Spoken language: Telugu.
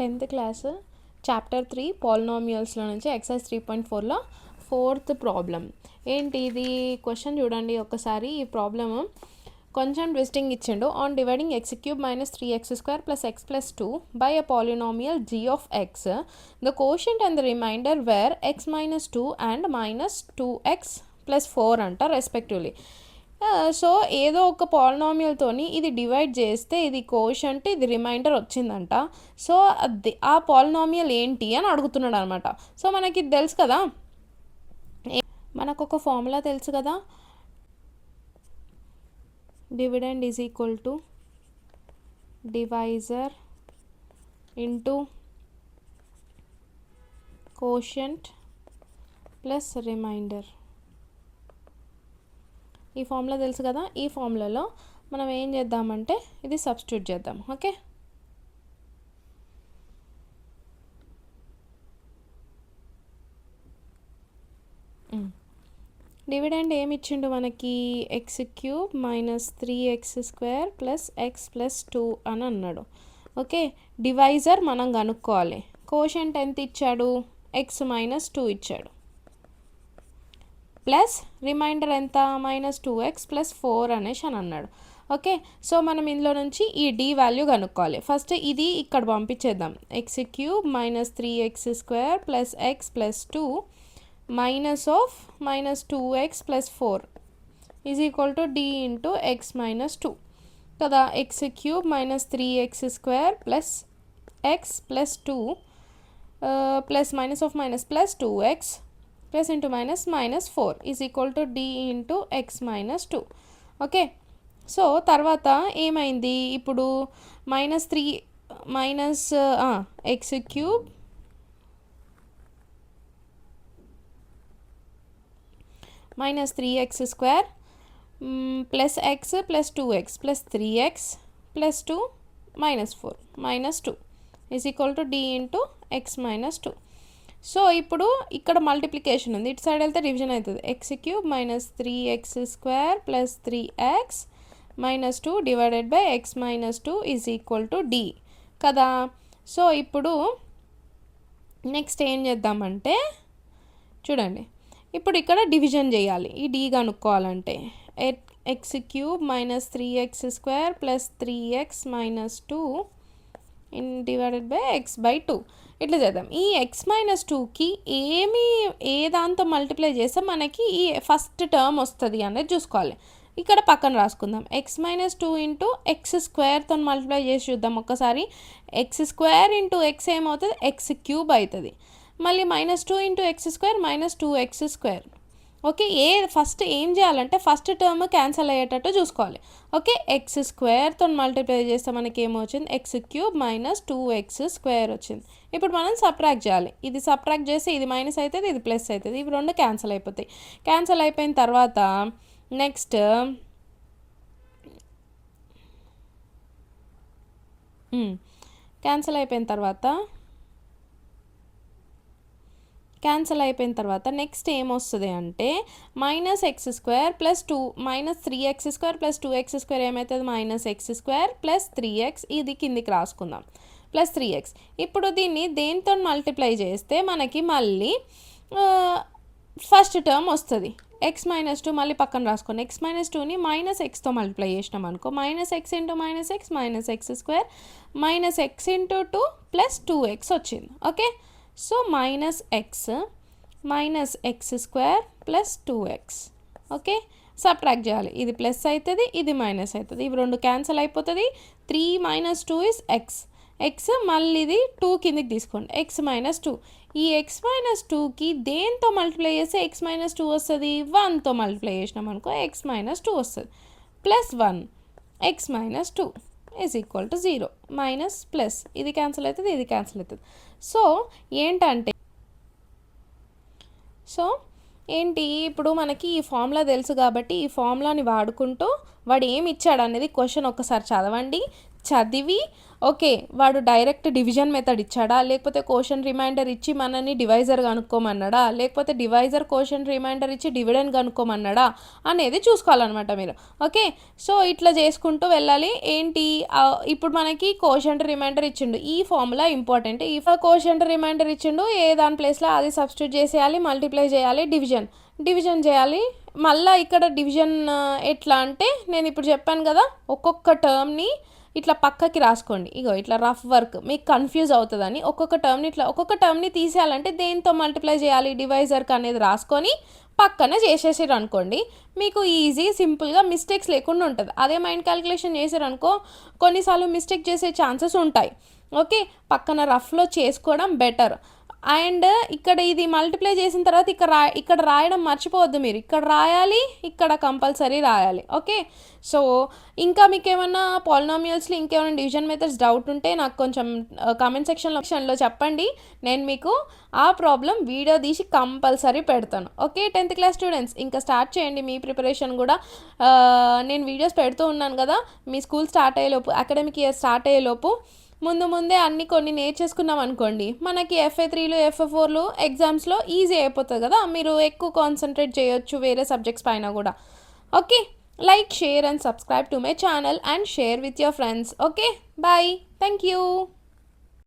10th క్లాస్ చాప్టర్ 3 పాలినామియల్స్లో నుంచి ఎక్సర్సైజ్ 3.4లో 4th ప్రాబ్లం. ఏంటి ఇది క్వశ్చన్ చూడండి ఒకసారి. ఈ ప్రాబ్లమ్ కొంచెం ట్విస్టింగ్ ఇచ్చిండు. On dividing x³ - 3x² + x + 2 by a polynomial g of x, the quotient and the remainder were x - 2 and -2x + 4 అంట రెస్పెక్టివ్లీ. సో ఏదో ఒక పాలినామియల్తోని ఇది డివైడ్ చేస్తే ఇది కోషంట్, ఇది రిమైండర్ వచ్చిందంట. సో అది ఆ పాలినామియల్ ఏంటి అని అడుగుతున్నాడు అనమాట. సో మనకి ఇది తెలుసు కదా, మనకు ఒక ఫార్ములా తెలుసు కదా, dividend is equal to divisor into quotient plus remainder. ఈ ఫార్ములా తెలుసు కదా. ఈ ఫార్ములాలో మనం ఏం చేద్దామంటే ఇది సబ్స్టిట్యూట్ చేద్దాం. ఓకే, డివిడెండ్ ఏమి ఇచ్చిండు మనకి, x³ - 3x² + x + 2 అని అన్నాడు. ఓకే, డివైజర్ మనం కనుక్కోవాలి. కోషంట్ ఎంత ఇచ్చాడు, x - 2 ఇచ్చాడు, ప్లస్ రిమైండర్ ఎంత -2x + 4 అనేసి అని అన్నాడు. ఓకే, సో మనం ఇందులో నుంచి ఈ d వాల్యూ కనుక్కోవాలి. ఫస్ట్ ఇది ఇక్కడ పంపించేద్దాం. x³ - 3x² + x + 2 -2x + 4 is equal to d into x - 2 కదా. x³ - 3x² + x + 2 plus - 2x plus into -4 is equal to d into x - 2. Okay, so తర్వాత ఏమైంది, ఇప్పుడు -3 x³ - 3x² plus x plus 2x plus 3x plus 2 -4 -2 is equal to d into x - 2. So ఇప్పుడు ఇక్కడ మల్టిప్లికేషన్ ఉంది, ఇటు సైడ్ వెళ్తే డివిజన్ అవుతుంది. x³ - 3x² + 3x - 2 divided by x - 2 is equal to d కదా. సో ఇప్పుడు నెక్స్ట్ ఏం చేద్దామంటే చూడండి, ఇప్పుడు ఇక్కడ డివిజన్ చేయాలి. ఈ d కనుక్కోవాలంటే x³ - 3x² + 3x - 2 divided by x/2 ఇట్లా చేద్దాం. ఈ x - 2కి ఏ దాంతో మల్టిప్లై చేస్తే మనకి ఈ ఫస్ట్ టర్మ్ వస్తుంది అనేది చూసుకోవాలి. ఇక్కడ పక్కన రాసుకుందాం. x - 2 ఇంటూ x² మల్టిప్లై చేసి చూద్దాం ఒక్కసారి. x² ఇంటూ x ఏమవుతుంది, x³ అవుతుంది. మళ్ళీ -2 into x² -2x². Okay, first ఏం చేయాలంటే ఫస్ట్ టర్మ్ క్యాన్సిల్ అయ్యేటట్టు చూసుకోవాలి. ఓకే, x² మల్టిప్లై చేస్తే మనకి ఏమొచ్చింది, x³ - 2x² వచ్చింది. ఇప్పుడు మనం సబ్ట్రాక్ట్ చేయాలి. ఇది సబ్ట్రాక్ట్ చేస్తే ఇది మైనస్ అవుతుంది, ఇది ప్లస్ అవుతుంది. ఇవి రెండు క్యాన్సిల్ అయిపోతాయి. క్యాన్సిల్ అయిపోయిన తర్వాత నెక్స్ట్ క్యాన్సిల్ అయిపోయిన నెక్స్ట్ ఏమొస్తుంది అంటే -x² + 2 -3x² + 2x² ఏమవుతుంది, -x² + 3x ఇది కిందికి రాసుకుందాం ప్లస్ 3x. ఇప్పుడు దీన్ని దేంతో మల్టిప్లై చేస్తే మనకి మళ్ళీ ఫస్ట్ టర్మ్ వస్తుంది. x - 2 మళ్ళీ పక్కన రాసుకోండి. x - 2ని -xతో మల్టిప్లై చేసినాం అనుకో, -x into -x -x² -x into 2 + 2x వచ్చింది. Okay, so -x -x² + 2x. Okay, subtract చేయాలి. ఇది ప్లస్ అవుతుంది, ఇది మైనస్ అవుతుంది. ఇవి రెండు క్యాన్సిల్ అయిపోతుంది. 3 - 2 ఇస్ x మళ్ళీ ఇది 2 కిందికి తీసుకోండి, x - 2. ఈ x - 2కి దేంతో మల్టిప్లై చేస్తే x - 2 వస్తుంది, 1తో మల్టిప్లై చేసినాం అనుకో x - 2 వస్తుంది. Plus 1 x - 2 is equal to 0. Minus plus ఇది క్యాన్సిల్ అవుతుంది, ఇది క్యాన్సిల్ అవుతుంది. సో ఏంటి ఇప్పుడు మనకి ఈ ఫార్ములా తెలుసు కాబట్టి ఈ ఫార్ములాని వాడుకుంటూ వాడు ఏమి ఇచ్చాడు అనేది క్వశ్చన్ ఒక్కసారి చదవండి. చదివి ఓకే వాడు డైరెక్ట్ డివిజన్ మెథడ్ ఇచ్చాడా, లేకపోతే క్వశ్చన్ రిమైండర్ ఇచ్చి మనని డివైజర్ కనుక్కోమన్నాడా, లేకపోతే డివైజర్ క్వశ్చన్ రిమైండర్ ఇచ్చి డివిడెండ్ కనుక్కోమన్నాడా అనేది చూసుకోవాలన్నమాట మీరు. ఓకే, సో ఇట్లా చేసుకుంటూ వెళ్ళాలి. ఏంటి ఇప్పుడు మనకి క్వశ్చన్ రిమైండర్ ఇచ్చిండు, ఈ ఫార్ములా ఇంపార్టెంట్. ఈ క్వశ్చన్ రిమైండర్ ఇచ్చిండు, ఏ దాని ప్లేస్లో అది సబ్స్టిట్యూట్ చేసేయాలి, మల్టిప్లై చేయాలి, డివిజన్ చేయాలి. మళ్ళీ ఇక్కడ డివిజన్ ఎట్లా అంటే నేను ఇప్పుడు చెప్పాను కదా, ఒక్కొక్క టర్మ్ని ఇట్లా పక్కకి రాసుకోండి. ఇగో ఇట్లా రఫ్ వర్క్, మీకు కన్ఫ్యూజ్ అవుతుందని ఒక్కొక్క టర్మ్ని తీసేయాలంటే దేంతో మల్టిప్లై చేయాలి, డివైజర్కి అనేది రాసుకొని పక్కన చేసేసారు అనుకోండి, మీకు ఈజీ సింపుల్గా మిస్టేక్స్ లేకుండా ఉంటుంది. అదే మైండ్ క్యాలిక్యులేషన్ చేసారనుకో కొన్నిసార్లు మిస్టేక్ చేసే ఛాన్సెస్ ఉంటాయి. ఓకే, పక్కన రఫ్లో చేసుకోవడం బెటర్. అండ్ ఇక్కడ ఇది మల్టిప్లై చేసిన తర్వాత ఇక్కడ రాయడం మర్చిపోవద్దు మీరు, ఇక్కడ రాయాలి, ఇక్కడ కంపల్సరీ రాయాలి. ఓకే, సో ఇంకా మీకు ఏమైనా పాలినామియల్స్లో ఇంకేమైనా డివిజన్ మెథడ్స్ డౌట్ ఉంటే నాకు కొంచెం కామెంట్ సెక్షన్లో చెప్పండి. నేను మీకు ఆ ప్రాబ్లం వీడియో తీసి కంపల్సరీ పెడతాను. ఓకే, 10th క్లాస్ స్టూడెంట్స్ ఇంకా స్టార్ట్ చేయండి మీ ప్రిపరేషన్ కూడా. నేను వీడియోస్ పెడుతూ ఉన్నాను కదా, మీ స్కూల్ స్టార్ట్ అయ్యేలోపు, అకాడమిక్ ఇయర్ స్టార్ట్ అయ్యేలోపు ముందే కొన్ని నేర్చేసుకున్నాం అనుకోండి, మనకి FA3లు FA4లు ఎగ్జామ్స్లో ఈజీ అయిపోతుంది కదా, మీరు ఎక్కువ కాన్సన్ట్రేట్ చేయొచ్చు వేరే సబ్జెక్ట్స్ పైన కూడా. Okay, like, share and subscribe to my channel and share with your friends. Okay, bye, thank you.